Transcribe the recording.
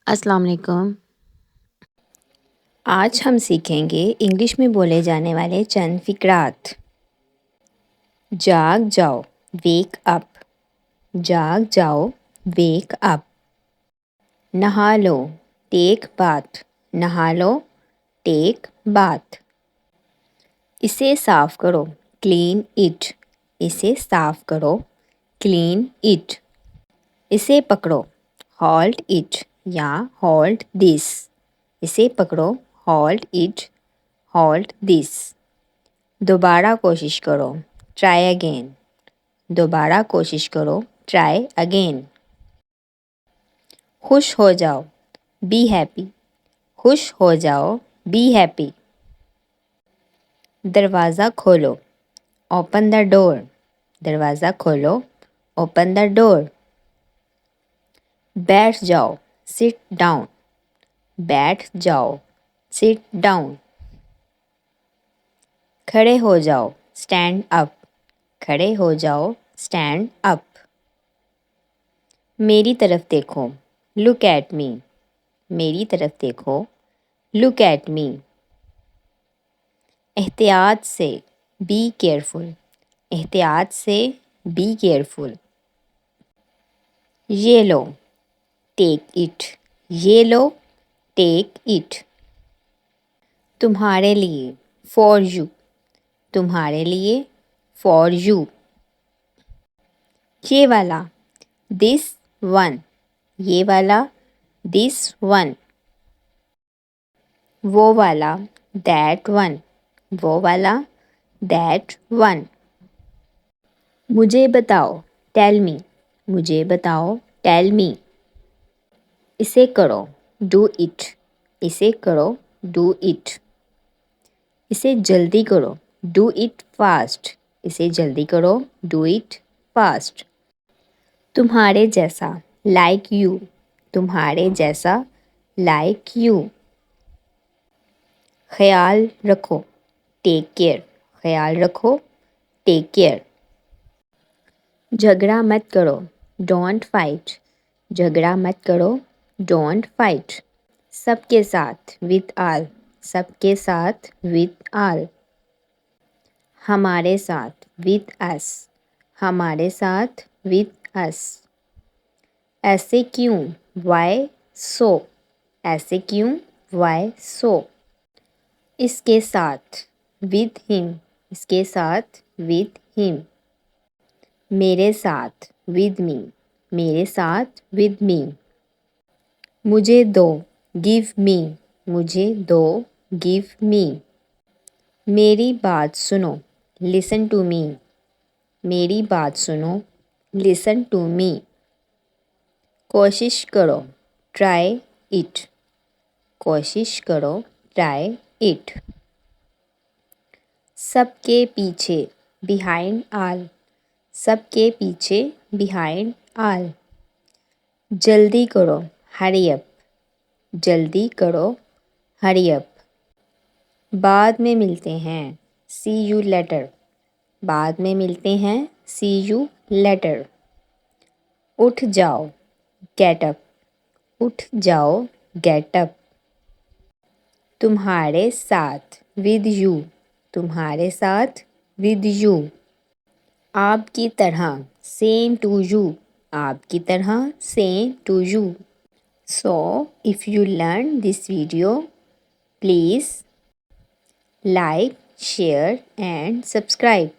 السلام علیکم۔ آج ہم سیکھیں گے انگلش میں بولے جانے والے چند فقرات۔ جاگ جاؤ، ویک اپ۔ جاگ جاؤ، ویک اپ۔ نہا لو، ٹیک باتھ۔ نہا لو، ٹیک باتھ۔ اسے صاف کرو، کلین اٹ۔ اسے صاف کرو، کلین اٹ۔ اسے پکڑو، ہولڈ اٹ یا ہولڈ دس۔ اسے پکڑو، ہولڈ اٹ، ہولڈ دس۔ دوبارہ کوشش کرو، ٹرائی اگین۔ دوبارہ کوشش کرو، ٹرائی اگین۔ خوش ہو جاؤ، بی ہیپی۔ خوش ہو جاؤ، بی ہیپی۔ دروازہ کھولو، اوپن دا ڈور۔ دروازہ کھولو، اوپن دا ڈور۔ بیٹھ جاؤ، سٹ ڈاؤن۔ بیٹھ جاؤ، سٹ ڈاؤن۔ کھڑے ہو جاؤ، اسٹینڈ اپ۔ کھڑے ہو جاؤ، اسٹینڈ اپ۔ میری طرف دیکھو، لک ایٹ می۔ میری طرف دیکھو، لک ایٹ می۔ احتیاط سے، بی کیئرفل۔ احتیاط سے، بی کیئرفل۔ یہ لو، ٹیک اٹ۔ یہ لو، ٹیک اٹ۔ تمہارے لیے، فار یو۔ تمہارے لیے، فار یو۔ یہ والا، دس ون۔ یہ والا، دس ون۔ وہ والا، دیٹ ون۔ وہ والا، دیٹ ون۔ مجھے بتاؤ، ٹیل می۔ مجھے بتاؤ، ٹیل می۔ اسے کرو، ڈو اٹ۔ اسے کرو، ڈو اٹ۔ اسے جلدی کرو، ڈو اٹ فاسٹ۔ اسے جلدی کرو، ڈو اٹ فاسٹ۔ تمہارے جیسا، لائک یو۔ تمہارے جیسا، لائک یو۔ خیال رکھو، ٹیک کیئر۔ خیال رکھو، ٹیک کیئر۔ جھگڑا مت کرو، ڈونٹ فائٹ۔ جھگڑا مت کرو، ڈونٹ فائٹ۔ سب کے ساتھ، ود آل۔ سب کے ساتھ، ود آل۔ ہمارے ساتھ، ود اس۔ ہمارے ساتھ، ود اس۔ ایسے کیوں، وائی سو۔ ایسے کیوں، وائی سو۔ اس کے ساتھ، ود ہم۔ اس کے ساتھ، ود ہم۔ میرے ساتھ، ود می۔ میرے ساتھ، ود می۔ مجھے دو، گیو می۔ مجھے دو، گیو می۔ میری بات سنو، لسن ٹو می۔ میری بات سنو، لسن ٹو می۔ کوشش کرو، ٹرائی اٹ۔ کوشش کرو، ٹرائی اٹ۔ سب کے پیچھے، بیہائنڈ آل۔ سب کے پیچھے، بیہائنڈ آل۔ جلدی کرو، ہری اپ۔ جلدی کرو، ہری اپ۔ بعد میں ملتے ہیں، سی یو لیٹر۔ بعد میں ملتے ہیں، سی یو لیٹر۔ اٹھ جاؤ، گیٹ اپ۔ اٹھ جاؤ، گیٹ اپ۔ تمہارے ساتھ، ود یو۔ تمہارے ساتھ، ود یو۔ آپ کی طرح، سیم ٹو یو۔ آپ کی طرح، same to you. So, if you learned this video, please like, share and subscribe.